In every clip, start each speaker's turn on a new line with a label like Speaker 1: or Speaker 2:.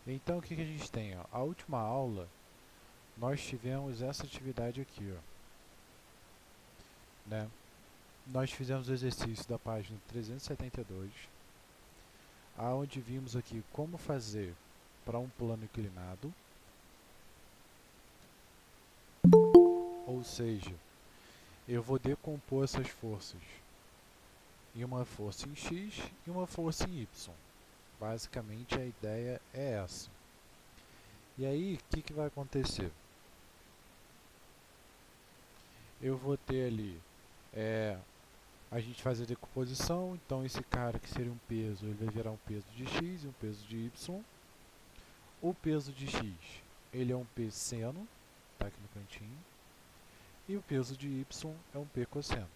Speaker 1: Então o que a gente tem? Ó? A última aula nós tivemos essa atividade aqui, ó, né? Nós fizemos o exercício da página 372, aonde vimos aqui como fazer para um plano inclinado, ou seja, eu vou decompor essas forças em uma força em x e uma força em y. Basicamente a ideia é essa. E aí, o que vai acontecer? Eu vou ter ali, a gente faz a decomposição, então esse cara que seria um peso, ele vai virar um peso de x e um peso de y. O peso de x, ele é um p seno, está aqui no cantinho, e o peso de y é um p cosseno.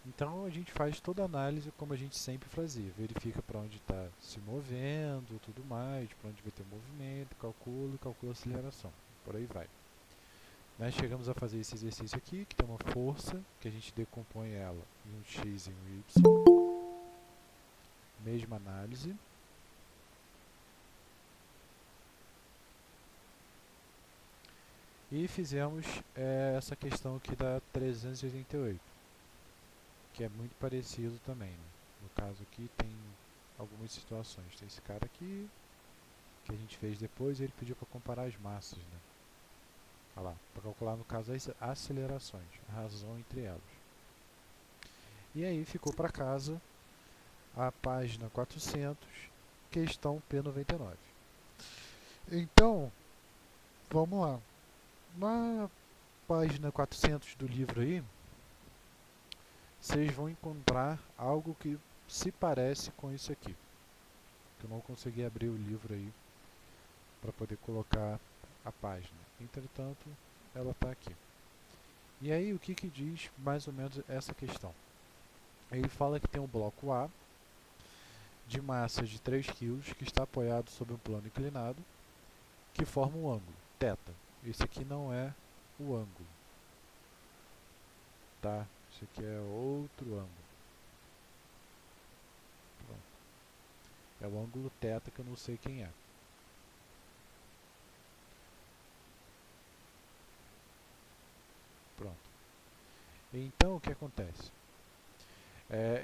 Speaker 1: Então a gente faz toda a análise como a gente sempre fazia, verifica para onde está se movendo, tudo mais, para onde vai ter movimento, calcula a aceleração, por aí vai. Nós chegamos a fazer esse exercício aqui, que tem uma força, que a gente decompõe ela em um x e um y, mesma análise. E fizemos essa questão aqui da 388, que é muito parecido também, né? No caso aqui tem algumas situações. Tem esse cara aqui, que a gente fez depois, e ele pediu para comparar as massas, né? Olha lá, para calcular no caso as acelerações, a razão entre elas. E aí ficou para casa a página 400, questão P99. Então, vamos lá. Na página 400 do livro aí, vocês vão encontrar algo que se parece com isso aqui. Que eu não consegui abrir o livro aí para poder colocar a página. Entretanto, ela está aqui. E aí, o que diz mais ou menos essa questão? Ele fala que tem um bloco A de massa de 3 kg que está apoiado sobre um plano inclinado que forma um ângulo, θ. Esse aqui não é o ângulo, tá? Esse aqui é outro ângulo. Pronto. É o ângulo θ que eu não sei quem é. Pronto. Então, o que acontece?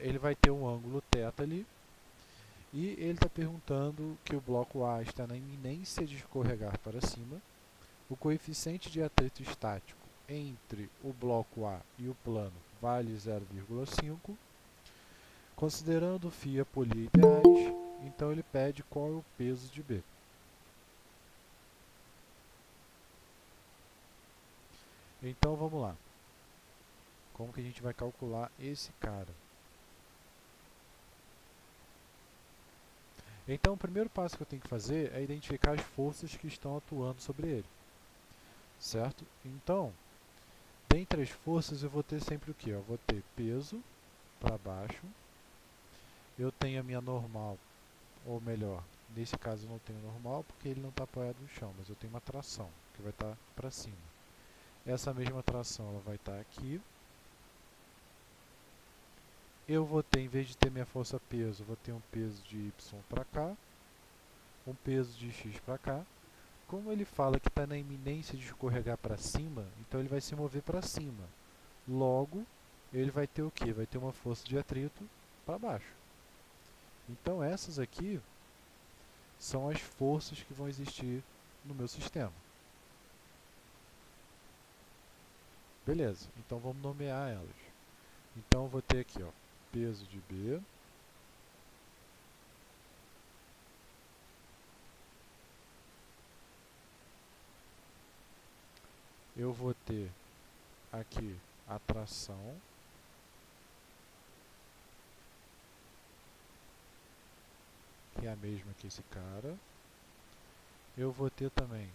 Speaker 1: Ele vai ter um ângulo θ ali, e ele está perguntando que o bloco A está na iminência de escorregar para cima, o coeficiente de atrito estático entre o bloco A e o plano vale 0,5, considerando φ e apolia ideais, então ele pede qual é o peso de B. Então vamos lá. Como que a gente vai calcular esse cara? Então o primeiro passo que eu tenho que fazer é identificar as forças que estão atuando sobre ele. Certo? Então, dentre as forças eu vou ter sempre o que? Eu vou ter peso para baixo, eu tenho a minha normal, ou melhor, nesse caso eu não tenho normal porque ele não está apoiado no chão, mas eu tenho uma tração que vai estar para cima. Essa mesma tração ela vai estar aqui. Eu vou ter, em vez de ter minha força peso, eu vou ter um peso de y para cá, um peso de x para cá. Como ele fala que está na iminência de escorregar para cima, então ele vai se mover para cima. Logo, ele vai ter o quê? Vai ter uma força de atrito para baixo. Então essas aqui são as forças que vão existir no meu sistema. Beleza, então vamos nomear elas. Então eu vou ter aqui, ó, peso de B, eu vou ter aqui a tração, que é a mesma que esse cara. Eu vou ter também,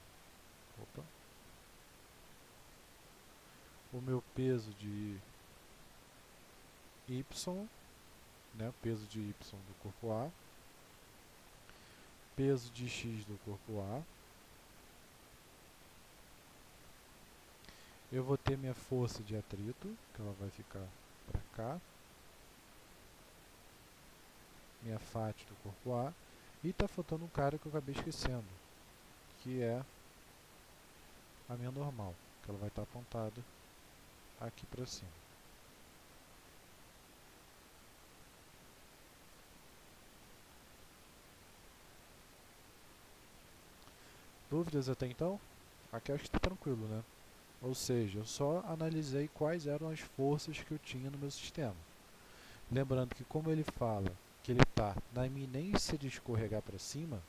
Speaker 1: o meu peso de Y, né, o peso de Y do corpo A, peso de X do corpo A. Eu vou ter minha força de atrito, que ela vai ficar para cá, minha FAT do corpo A, E está faltando um cara que eu acabei esquecendo, que é a minha normal, que ela vai estar apontada aqui para cima. Dúvidas até então? Aqui acho que está tranquilo, né? Ou seja, eu só analisei quais eram as forças que eu tinha no meu sistema. Lembrando que como ele fala que ele está na iminência de escorregar para cima,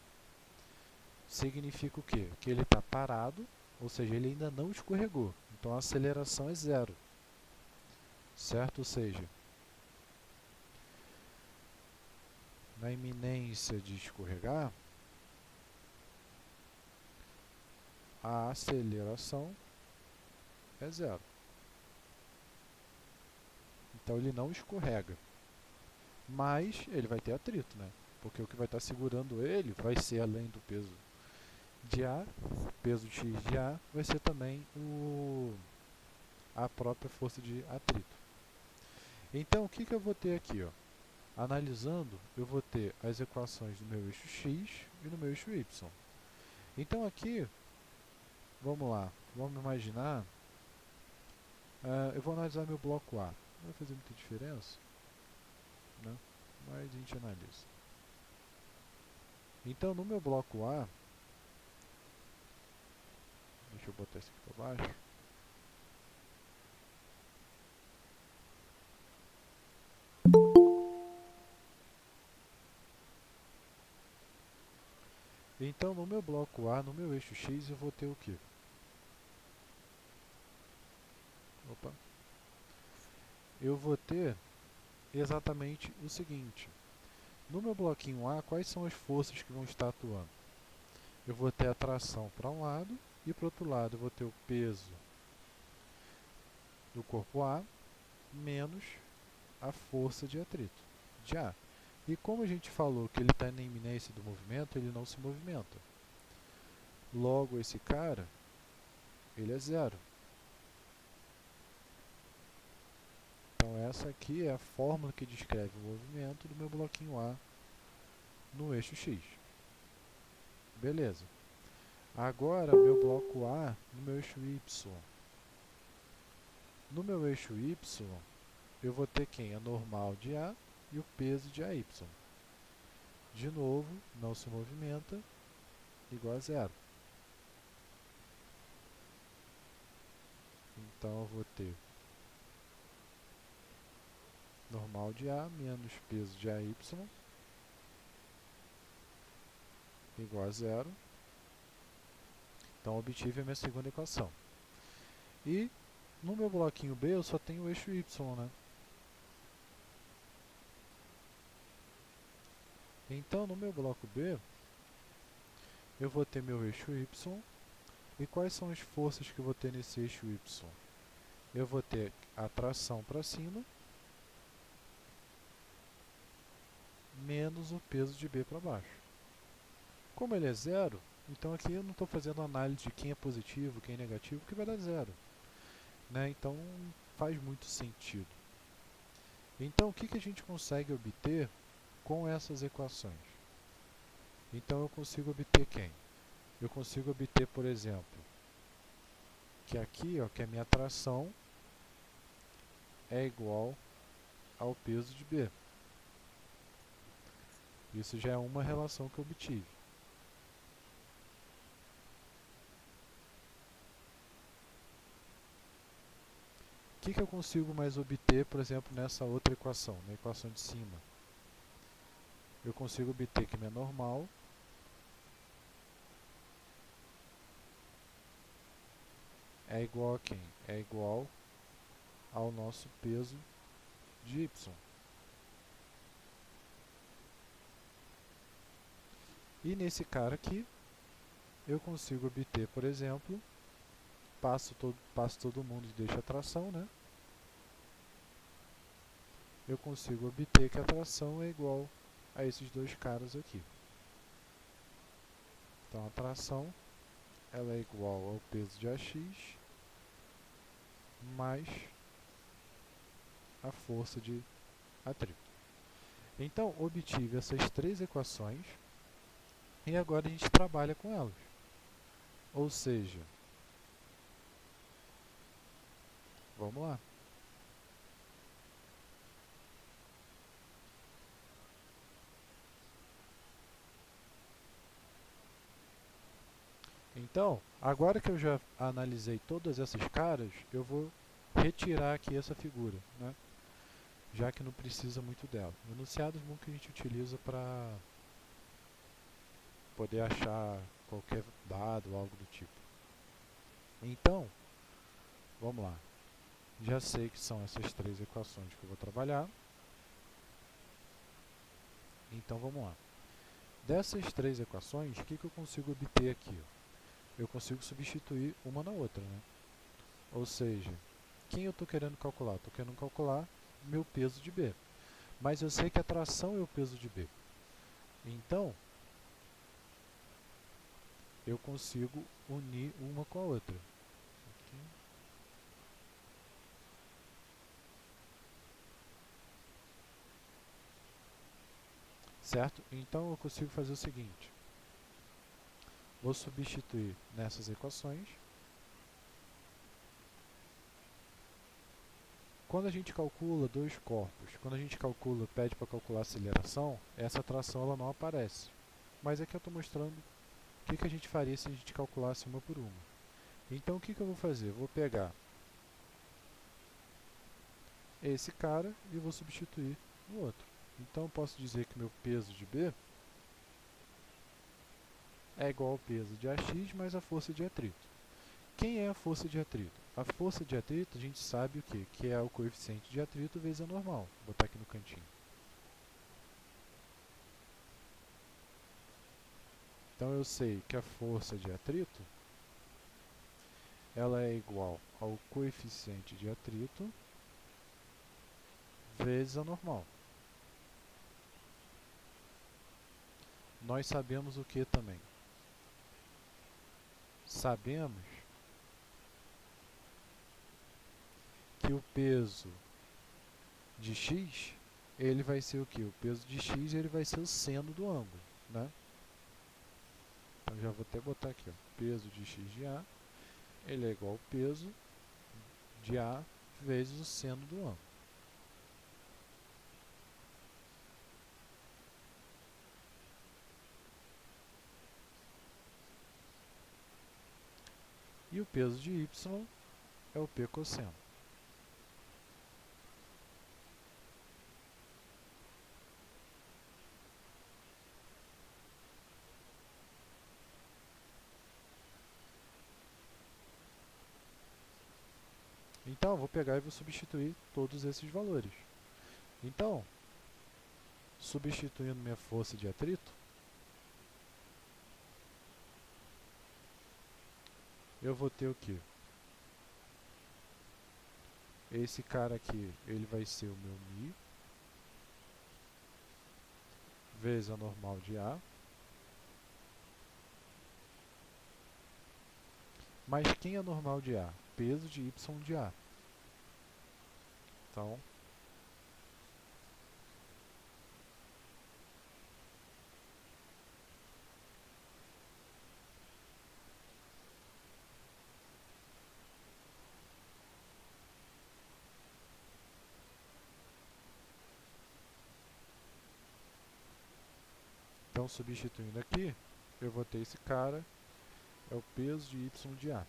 Speaker 1: significa o quê? Que ele está parado, ou seja, ele ainda não escorregou. Então a aceleração é zero, certo? Ou seja, na iminência de escorregar, a aceleração é zero. Então ele não escorrega, mas ele vai ter atrito, né? Porque o que vai estar segurando ele vai ser, além do peso de A, peso x de A, vai ser também a própria força de atrito. Então o que eu vou ter aqui? Ó? Analisando, eu vou ter as equações do meu eixo x e do meu eixo y. Então aqui, vamos lá, vamos imaginar, eu vou analisar meu bloco A. Não vai fazer muita diferença, né? Mas a gente analisa. Então no meu bloco A, deixa eu botar isso aqui para baixo. Então no meu bloco A, no meu eixo x, eu vou ter o quê? Opa. Eu vou ter exatamente o seguinte. No meu bloquinho A, quais são as forças que vão estar atuando? Eu vou ter a tração para um lado e para o outro lado eu vou ter o peso do corpo A menos a força de atrito de A. E como a gente falou que ele está na iminência do movimento, ele não se movimenta. Logo, esse cara, ele é zero. Então essa aqui é a fórmula que descreve o movimento do meu bloquinho A no eixo X. Beleza. Agora, meu bloco A no meu eixo Y. No meu eixo Y, eu vou ter quem? A normal de A e o peso de AY. De novo, não se movimenta, igual a zero. Então eu vou ter normal de A menos peso de AY igual a zero. Então obtive a minha segunda equação. E no meu bloquinho B eu só tenho o eixo Y, né? Então no meu bloco B eu vou ter meu eixo Y. E quais são as forças que eu vou ter nesse eixo Y? Eu vou ter a tração para cima menos o peso de B para baixo. Como ele é zero, então aqui eu não estou fazendo análise de quem é positivo, quem é negativo, porque vai dar zero. Né? Então faz muito sentido. Então o que a gente consegue obter com essas equações? Então eu consigo obter quem? Eu consigo obter, por exemplo, que aqui, ó, que a minha tração é igual ao peso de B. Isso já é uma relação que eu obtive. O que eu consigo mais obter, por exemplo, nessa outra equação, na equação de cima? Eu consigo obter que minha normal é igual a quem? É igual ao nosso peso de y. E nesse cara aqui, eu consigo obter, por exemplo, passo todo mundo e deixo a tração, né? Eu consigo obter que a tração é igual a esses dois caras aqui. Então a tração ela é igual ao peso de AX mais a força de atrito. Então obtive essas três equações e agora a gente trabalha com elas. Ou seja, vamos lá. Então, agora que eu já analisei todas essas caras, eu vou retirar aqui essa figura, né? Já que não precisa muito dela. Enunciados que a gente utiliza para poder achar qualquer dado ou algo do tipo. Então, vamos lá. Já sei que são essas três equações que eu vou trabalhar. Então, vamos lá. Dessas três equações, o que eu consigo obter aqui? Eu consigo substituir uma na outra, né? Ou seja, quem eu estou querendo calcular? Estou querendo calcular meu peso de B. Mas eu sei que a tração é o peso de B. Então, eu consigo unir uma com a outra. Aqui. Certo? Então, eu consigo fazer o seguinte. Vou substituir nessas equações. Quando a gente calcula dois corpos, quando a gente pede para calcular a aceleração, essa tração ela não aparece. Mas aqui eu estou mostrando o que a gente faria se a gente calculasse uma por uma. Então o que eu vou fazer? Eu vou pegar esse cara e vou substituir no outro. Então eu posso dizer que meu peso de B é igual ao peso de AX mais a força de atrito. Quem é a força de atrito? A força de atrito a gente sabe o quê? Que é o coeficiente de atrito vezes a normal. Vou botar aqui no cantinho. Então eu sei que a força de atrito ela é igual ao coeficiente de atrito vezes a normal. Nós sabemos o que também? Sabemos que o peso de x ele vai ser o que? O peso de x ele vai ser o seno do ângulo, né? Então já vou até botar aqui, ó, peso de x de A ele é igual ao peso de A vezes o seno do ângulo. E o peso de y é o P cosseno. Então, eu vou pegar e vou substituir todos esses valores. Então, substituindo minha força de atrito, eu vou ter o quê? Esse cara aqui, ele vai ser o meu μ, vezes a normal de A. Mas quem é a normal de A? Peso de y de A. Então, substituindo aqui, eu vou ter esse cara, é o peso de y de A.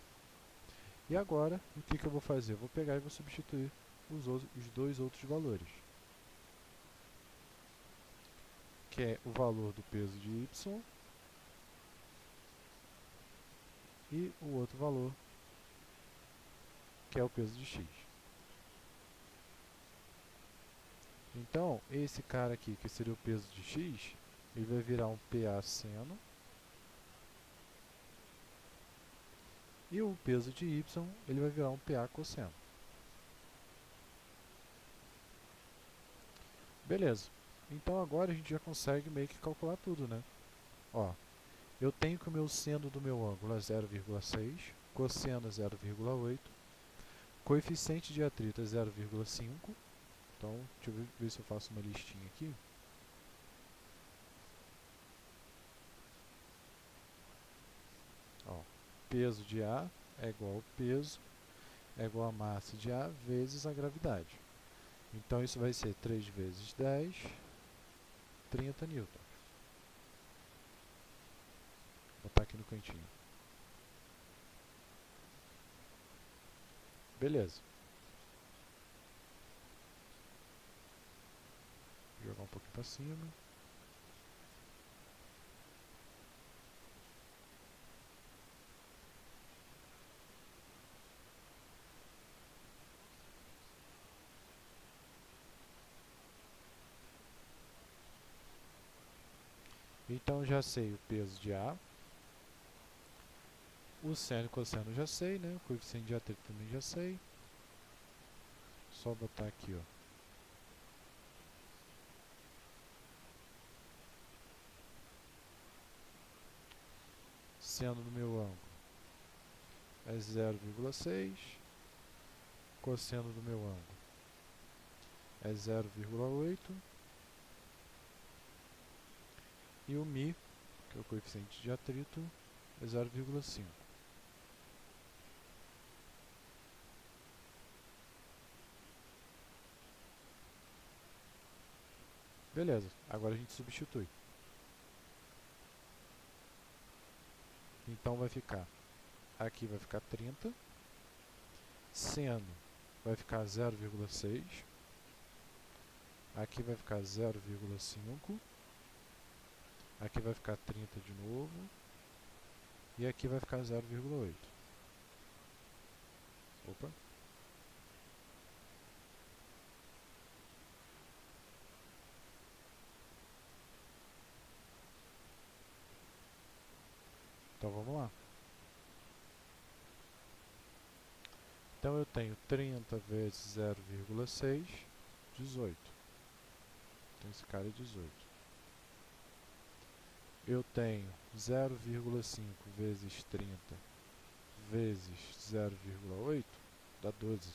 Speaker 1: E agora, o que eu vou fazer? Eu vou pegar e vou substituir os dois outros valores. Que é o valor do peso de y e o outro valor, que é o peso de x. Então, esse cara aqui, que seria o peso de x, ele vai virar um PA seno. E o peso de y, ele vai virar um PA cosseno. Beleza. Então agora a gente já consegue meio que calcular tudo, né? Ó, eu tenho que o meu seno do meu ângulo é 0,6, cosseno é 0,8, coeficiente de atrito é 0,5. Então, deixa eu ver se eu faço uma listinha aqui. peso de A é igual ao peso, é igual a massa de A vezes a gravidade. Então isso vai ser 3 vezes 10, 30 newtons. Vou botar aqui no cantinho. Beleza. Vou jogar um pouquinho para cima. Então já sei o peso de A. O seno e cosseno já sei, né? O coeficiente de atrito também já sei. Só botar aqui, ó. Seno do meu ângulo é 0,6. Cosseno do meu ângulo é 0,8. E o μ, que é o coeficiente de atrito, é 0,5. Beleza, agora a gente substitui. Então vai ficar, aqui vai ficar 30, seno vai ficar 0,6, aqui vai ficar 0,5, aqui vai ficar 30 de novo, e aqui vai ficar 0,8. Opa! Então vamos lá. Então eu tenho 30 vezes 0,6, 18. Então esse cara é 18. Eu tenho 0,5 vezes 30 vezes 0,8, dá 12.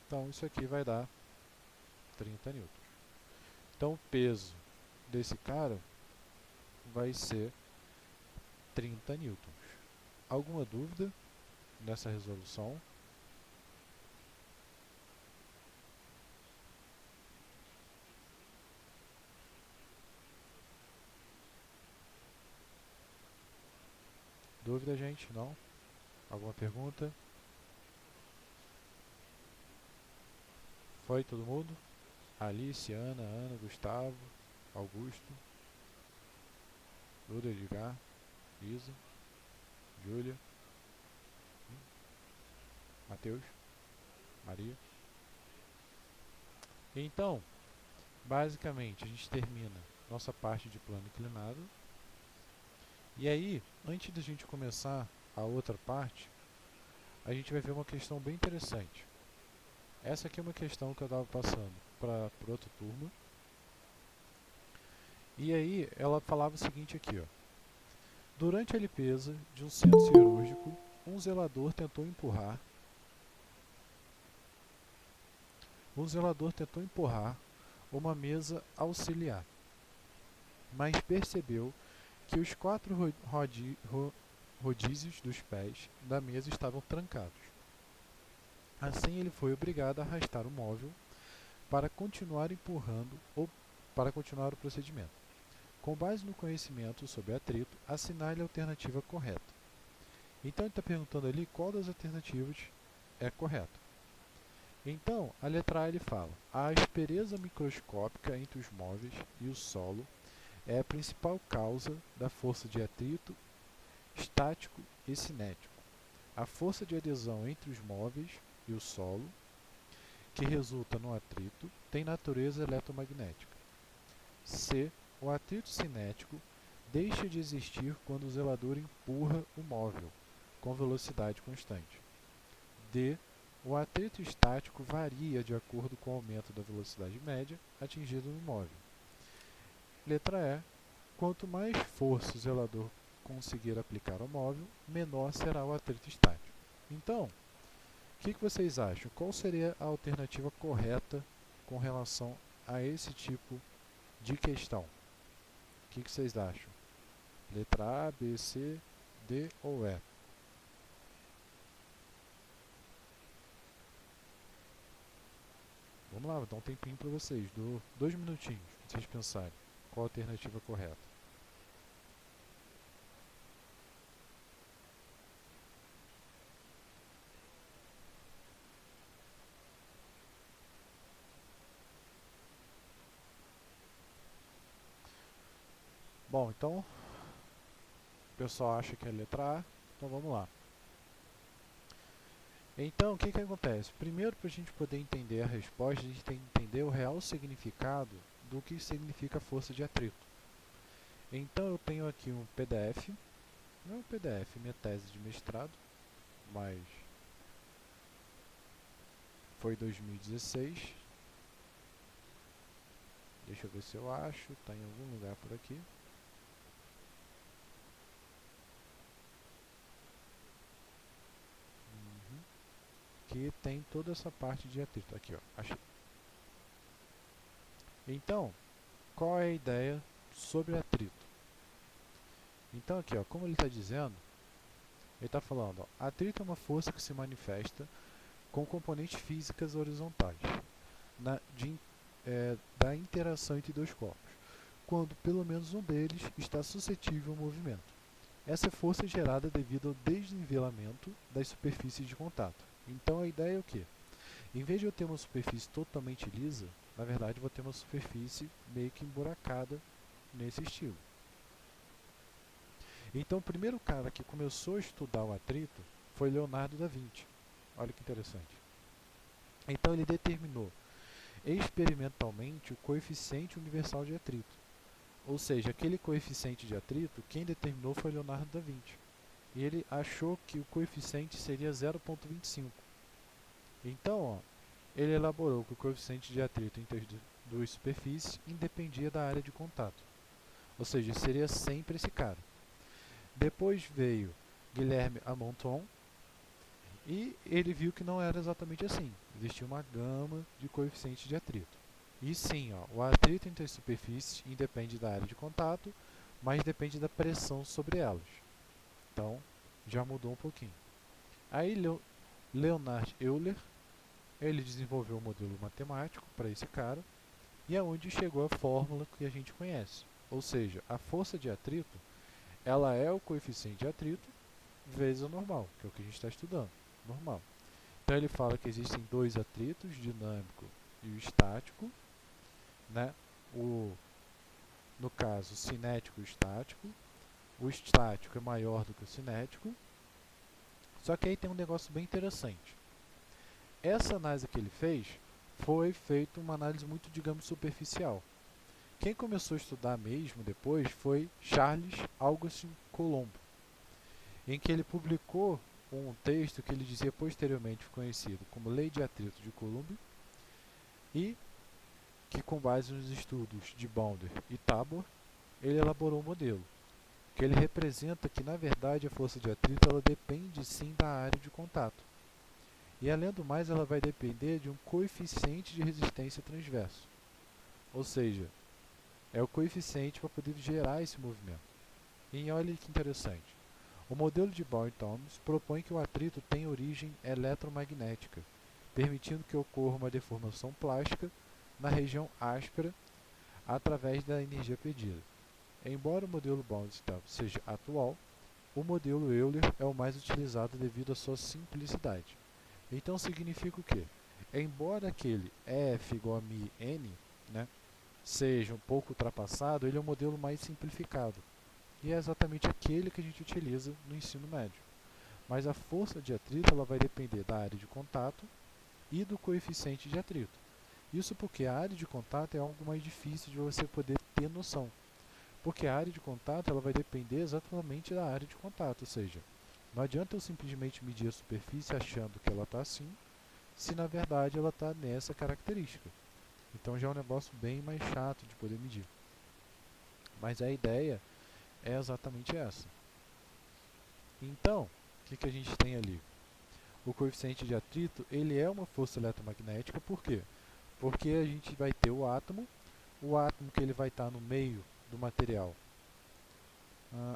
Speaker 1: Então isso aqui vai dar 30 newtons. Então o peso desse cara vai ser 30 newtons. Alguma dúvida nessa resolução? Dúvida, gente? Não? Alguma pergunta? Foi todo mundo? Alice, Ana, Gustavo, Augusto, Duda, Edgar, Isa, Júlia, Matheus, Maria. Então, basicamente, a gente termina nossa parte de plano inclinado. E aí, antes da gente começar a outra parte, a gente vai ver uma questão bem interessante. Essa aqui é uma questão que eu estava passando para outra turma. E aí, ela falava o seguinte aqui, ó. Durante a limpeza de um centro cirúrgico, um zelador tentou empurrar uma mesa auxiliar, mas percebeu que os 4 rodízios dos pés da mesa estavam trancados. Assim, ele foi obrigado a arrastar o móvel para continuar empurrando ou para continuar o procedimento. Com base no conhecimento sobre atrito, assinale a alternativa correta. Então, ele está perguntando ali qual das alternativas é correta. Então, a letra A ele fala: a aspereza microscópica entre os móveis e o solo é a principal causa da força de atrito estático e cinético. A força de adesão entre os móveis e o solo, que resulta no atrito, tem natureza eletromagnética. C. O atrito cinético deixa de existir quando o zelador empurra o móvel com velocidade constante. D. O atrito estático varia de acordo com o aumento da velocidade média atingida no móvel. Letra E. Quanto mais força o zelador conseguir aplicar ao móvel, menor será o atrito estático. Então, o que vocês acham? Qual seria a alternativa correta com relação a esse tipo de questão? que vocês acham? Letra A, B, C, D ou E? Vamos lá, vou dar um tempinho para vocês. Dou 2 minutinhos para vocês pensarem qual a alternativa correta. Bom, então o pessoal acha que é a letra A, então vamos lá. Então, o que acontece? Primeiro, para a gente poder entender a resposta, a gente tem que entender o real significado do que significa força de atrito. Então, eu tenho aqui um PDF, não é um PDF, minha tese de mestrado, mas foi 2016. Deixa eu ver se eu acho, está em algum lugar por aqui. Que tem toda essa parte de atrito. Aqui, ó, achei. Então, qual é a ideia sobre atrito? Então, aqui, ó, como ele está dizendo, ele está falando, ó, atrito é uma força que se manifesta com componentes físicas horizontais da interação entre dois corpos, quando pelo menos um deles está suscetível ao movimento. Essa força é gerada devido ao desnivelamento das superfícies de contato. Então a ideia é o quê? Em vez de eu ter uma superfície totalmente lisa, na verdade eu vou ter uma superfície meio que emburacada nesse estilo. Então o primeiro cara que começou a estudar o atrito foi Leonardo da Vinci. Olha que interessante. Então ele determinou experimentalmente o coeficiente universal de atrito. Ou seja, aquele coeficiente de atrito, quem determinou foi Leonardo da Vinci. E ele achou que o coeficiente seria 0,25. Então, ó, ele elaborou que o coeficiente de atrito entre as duas superfícies independia da área de contato. Ou seja, seria sempre esse cara. Depois veio Guilherme Amonton e ele viu que não era exatamente assim. Existia uma gama de coeficientes de atrito. E sim, ó, o atrito entre as superfícies independe da área de contato, mas depende da pressão sobre elas. Então, já mudou um pouquinho. Aí Leonhard Euler, ele desenvolveu um modelo matemático para esse cara, e é onde chegou a fórmula que a gente conhece. Ou seja, a força de atrito, ela é o coeficiente de atrito vezes o normal, que é o que a gente está estudando, normal. Então ele fala que existem dois atritos, dinâmico e o estático, né? No caso, cinético e estático. O estático é maior do que o cinético. Só que aí tem um negócio bem interessante. Essa análise que ele fez foi feita uma análise muito, digamos, superficial. Quem começou a estudar mesmo depois foi Charles Augustin Coulomb, em que ele publicou um texto que ele dizia posteriormente conhecido como Lei de Atrito de Coulomb, e que com base nos estudos de Bonder e Tabor, ele elaborou um modelo, que ele representa que na verdade a força de atrito ela depende sim da área de contato. E além do mais ela vai depender de um coeficiente de resistência transverso. Ou seja, é o coeficiente para poder gerar esse movimento. E olha que interessante. O modelo de Bohr-Thomas propõe que o atrito tem origem eletromagnética, permitindo que ocorra uma deformação plástica na região áspera através da energia perdida. Embora o modelo Bohr-Thomas seja atual, o modelo Euler é o mais utilizado devido à sua simplicidade. Então significa o quê? Embora aquele F igual a μn, né, seja um pouco ultrapassado, ele é um modelo mais simplificado. E é exatamente aquele que a gente utiliza no ensino médio. Mas a força de atrito ela vai depender da área de contato e do coeficiente de atrito. Isso porque a área de contato é algo mais difícil de você poder ter noção. Porque a área de contato ela vai depender exatamente da área de contato, ou seja, não adianta eu simplesmente medir a superfície achando que ela está assim, se na verdade ela está nessa característica. Então já é um negócio bem mais chato de poder medir. Mas a ideia é exatamente essa. Então, o que a gente tem ali? O coeficiente de atrito ele é uma força eletromagnética, por quê? Porque a gente vai ter o átomo que ele vai estar no meio do material,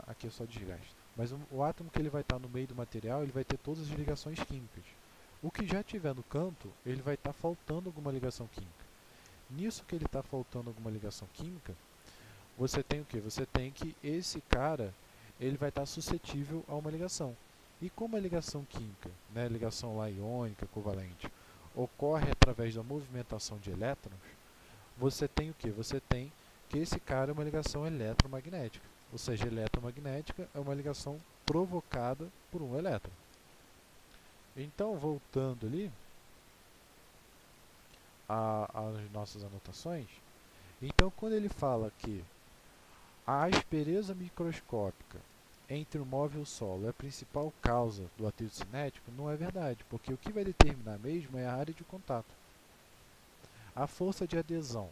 Speaker 1: aqui é só desgaste. Mas o átomo que ele vai estar no meio do material, ele vai ter todas as ligações químicas. O que já tiver no canto, ele vai estar faltando alguma ligação química. Nisso que ele está faltando alguma ligação química, você tem o quê? Você tem que esse cara, ele vai estar suscetível a uma ligação. E como a ligação química, né, ligação lá iônica, covalente, ocorre através da movimentação de elétrons, você tem o quê? Você tem que esse cara é uma ligação eletromagnética. Ou seja, eletromagnética é uma ligação provocada por um elétron. Então, voltando ali às nossas anotações, então quando ele fala que a aspereza microscópica entre o móvel e o solo é a principal causa do atrito cinético, não é verdade, porque o que vai determinar mesmo é a área de contato. A força de adesão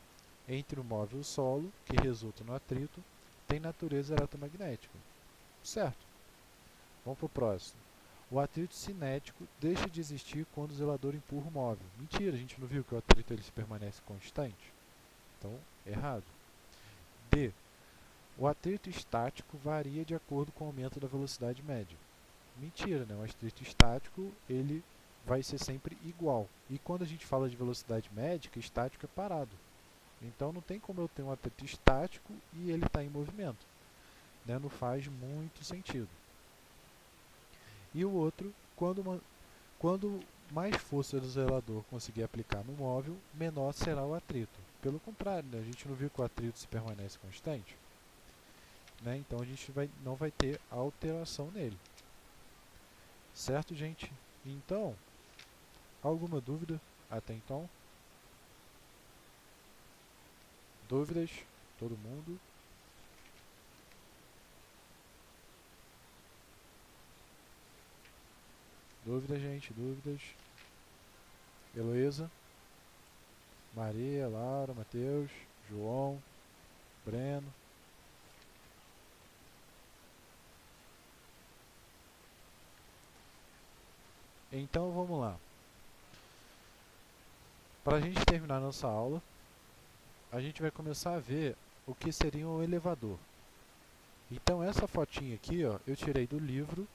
Speaker 1: entre o móvel e o solo, que resulta no atrito, tem natureza eletromagnética. Certo? Vamos para o próximo. O atrito cinético deixa de existir quando o zelador empurra o móvel. Mentira, a gente não viu que o atrito ele se permanece constante? Então, errado. D. O atrito estático varia de acordo com o aumento da velocidade média. Mentira, né? O atrito estático ele vai ser sempre igual. E quando a gente fala de velocidade média, estático é parado. Então não tem como eu ter um atrito estático e ele está em movimento. Né? Não faz muito sentido. E o outro, quando mais força do zelador conseguir aplicar no móvel, menor será o atrito. Pelo contrário, né? A gente não viu que o atrito se permanece constante? Né? Então a gente não vai ter alteração nele. Certo, gente? Então, alguma dúvida até então? Dúvidas? Todo mundo? Dúvidas, gente? Dúvidas? Heloísa? Maria, Laura, Matheus, João, Breno? Então vamos lá. Para a gente terminar nossa aula, a gente vai começar a ver o que seria um elevador. Então essa fotinha aqui, ó, eu tirei do livro.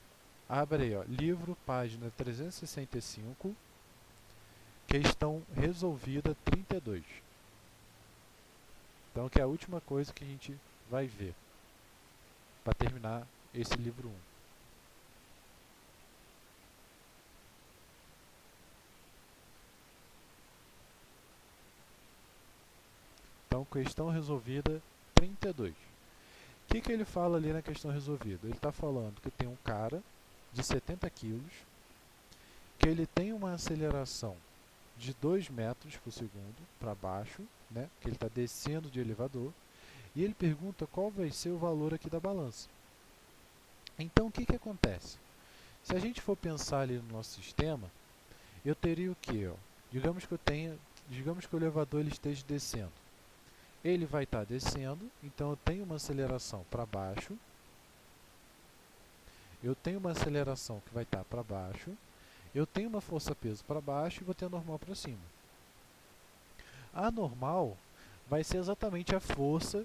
Speaker 1: Abre aí, ó, livro, página 365, questão resolvida 32. Então que é a última coisa que a gente vai ver para terminar esse livro 1. Então, questão resolvida 32. O que ele fala ali na questão resolvida? Ele está falando que tem um cara de 70 quilos, que ele tem uma aceleração de 2 metros por segundo para baixo, né? Que ele está descendo de elevador, e ele pergunta qual vai ser o valor aqui da balança. Então, o que acontece? Se a gente for pensar ali no nosso sistema, eu teria o quê? Ó? Digamos que o elevador ele esteja descendo. Ele vai estar descendo, então eu tenho uma aceleração para baixo. Eu tenho uma aceleração que vai estar para baixo. Eu tenho uma força-peso para baixo e vou ter a normal para cima. A normal vai ser exatamente a força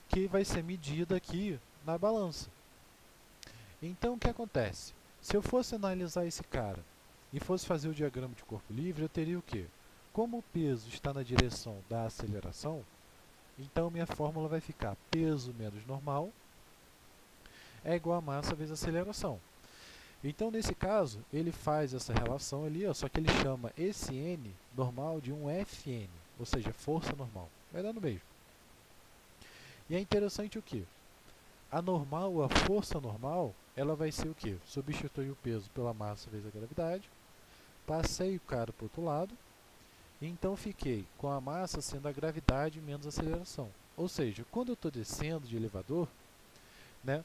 Speaker 1: que vai ser medida aqui na balança. Então, o que acontece? Se eu fosse analisar esse cara e fosse fazer o diagrama de corpo livre, eu teria o quê? Como o peso está na direção da aceleração, então minha fórmula vai ficar peso menos normal é igual a massa vezes aceleração. Então, nesse caso, ele faz essa relação ali, ó, só que ele chama esse N normal de um Fn, ou seja, força normal. Vai dar no mesmo. E é interessante o que? A normal, a força normal, ela vai ser o que? Substituir o peso pela massa vezes a gravidade. Passei o cara para o outro lado. E então fiquei com a massa sendo a gravidade menos a aceleração. Ou seja, quando eu estou descendo de elevador, né,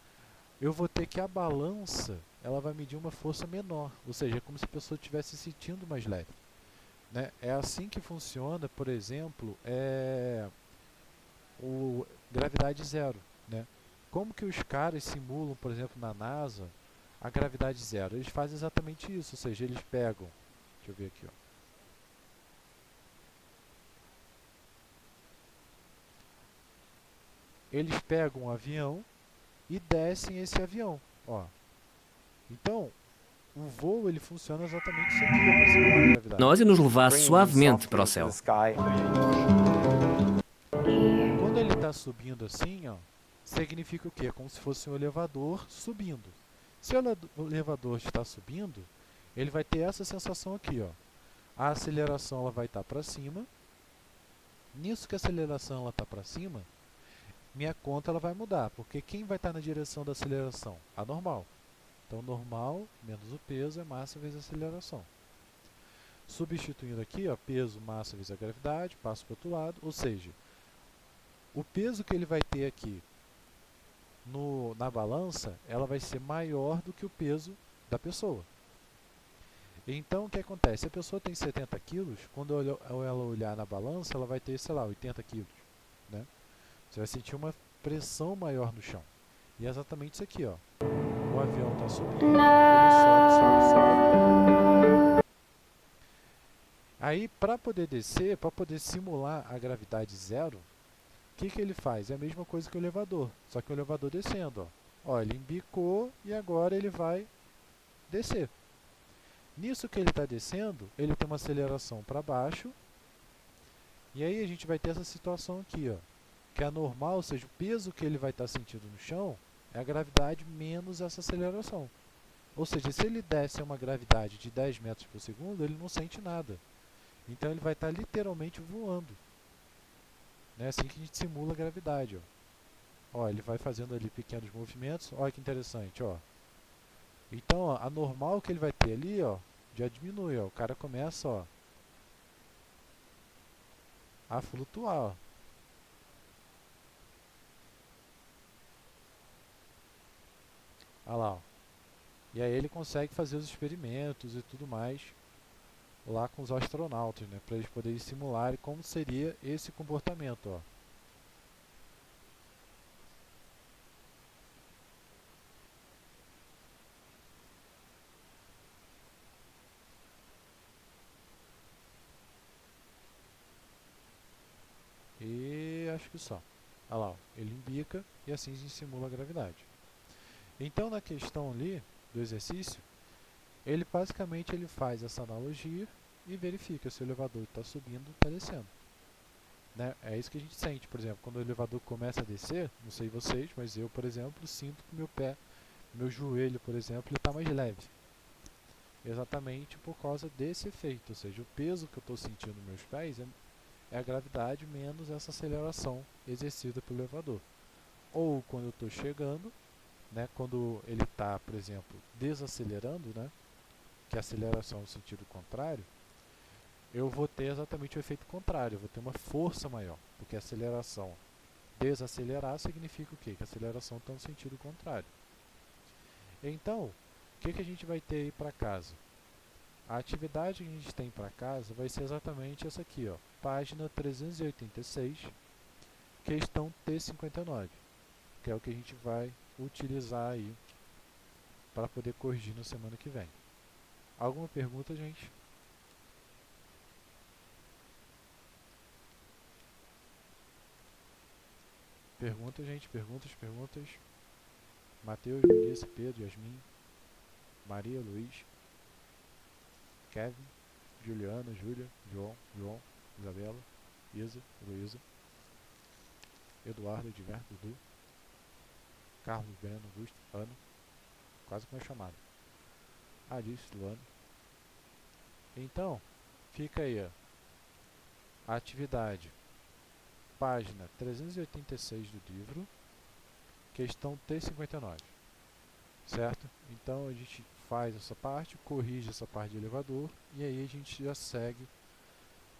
Speaker 1: eu vou ter que a balança ela vai medir uma força menor. Ou seja, é como se a pessoa estivesse se sentindo mais leve. Né? É assim que funciona, por exemplo, o gravidade zero. Né? Como que os caras simulam, por exemplo, na NASA, a gravidade zero? Eles fazem exatamente isso, ou seja, eles pegam, deixa eu ver aqui, ó. Eles pegam um avião e descem esse avião, ó. Então, o voo ele funciona exatamente isso aqui, ó, para simular a gravidade.
Speaker 2: Nós e nos levar
Speaker 3: Bringing them
Speaker 2: suavemente para o
Speaker 3: softly into the
Speaker 2: céu.
Speaker 3: sky.
Speaker 1: Quando ele está subindo assim, ó, significa o quê? Como se fosse um elevador subindo. Se o elevador está subindo, ele vai ter essa sensação aqui, ó. A aceleração ela vai estar para cima. Nisso que a aceleração está para cima, minha conta ela vai mudar, porque quem vai estar na direção da aceleração? A normal. Então, normal menos o peso é massa vezes a aceleração. Substituindo aqui, ó, peso, massa vezes a gravidade, passo para o outro lado, ou seja, o peso que ele vai ter aqui na balança, ela vai ser maior do que o peso da pessoa. Então, o que acontece? Se a pessoa tem 70 quilos, quando ela olhar na balança, ela vai ter, sei lá, 80 quilos, né? Você vai sentir uma pressão maior no chão. E é exatamente isso aqui, ó. O avião está subindo, ele sobe. Aí, para poder descer, para poder simular a gravidade zero, o que ele faz? É a mesma coisa que o elevador, só que o elevador descendo, ó. Ó, ele embicou e agora ele vai descer. Nisso que ele está descendo, ele tem uma aceleração para baixo. E aí a gente vai ter essa situação aqui, ó, que é normal, ou seja, o peso que ele vai estar sentindo no chão é a gravidade menos essa aceleração. Ou seja, se ele desce a uma gravidade de 10 metros por segundo, ele não sente nada. Então ele vai estar literalmente voando. É assim que a gente simula a gravidade, ó. Ó, ele vai fazendo ali pequenos movimentos. Olha que interessante, ó. Então, ó, a normal que ele vai ter ali, ó, já diminui, ó. O cara começa, ó, a flutuar, ó. Olha lá, ó. E aí ele consegue fazer os experimentos e tudo mais lá com os astronautas, né, para eles poderem simular como seria esse comportamento, ó. E acho que só. Olha lá, ó, ele embica e assim a gente simula a gravidade. Então, na questão ali do exercício, ele basicamente ele faz essa analogia e verifica se o elevador está subindo ou está descendo. Né? É isso que a gente sente, por exemplo, quando o elevador começa a descer, não sei vocês, mas eu, por exemplo, sinto que meu joelho, por exemplo, está mais leve. Exatamente por causa desse efeito, ou seja, o peso que eu estou sentindo nos meus pés é a gravidade menos essa aceleração exercida pelo elevador. Ou quando eu estou chegando, né, quando ele está, por exemplo, desacelerando, né, que a aceleração é no sentido contrário, eu vou ter exatamente o efeito contrário, eu vou ter uma força maior, porque a aceleração desacelerar significa o quê? Que a aceleração está no sentido contrário. Então, o que a gente vai ter aí para casa? A atividade que a gente tem para casa vai ser exatamente essa aqui, ó, página 386, questão T59, que é o que a gente vai utilizar aí para poder corrigir na semana que vem. Alguma pergunta, gente? Pergunta, gente, perguntas. Matheus, Melissa, Pedro, Yasmin, Maria, Luiz, Kevin, Juliana, Júlia, João, Isabela, Isa, Luísa, Eduardo, Edgar, Dudu, Carlos, Breno, Augusto, Ana, quase que uma chamada. Alice, Luana. Então, fica aí, ó, a atividade, página 386 do livro, questão T59, certo? Então a gente faz essa parte, corrige essa parte de elevador e aí a gente já segue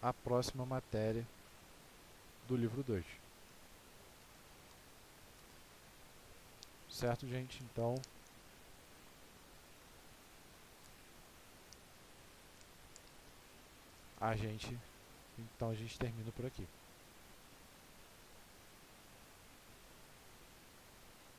Speaker 1: a próxima matéria do livro 2. Certo, gente? Então, a gente termina por aqui.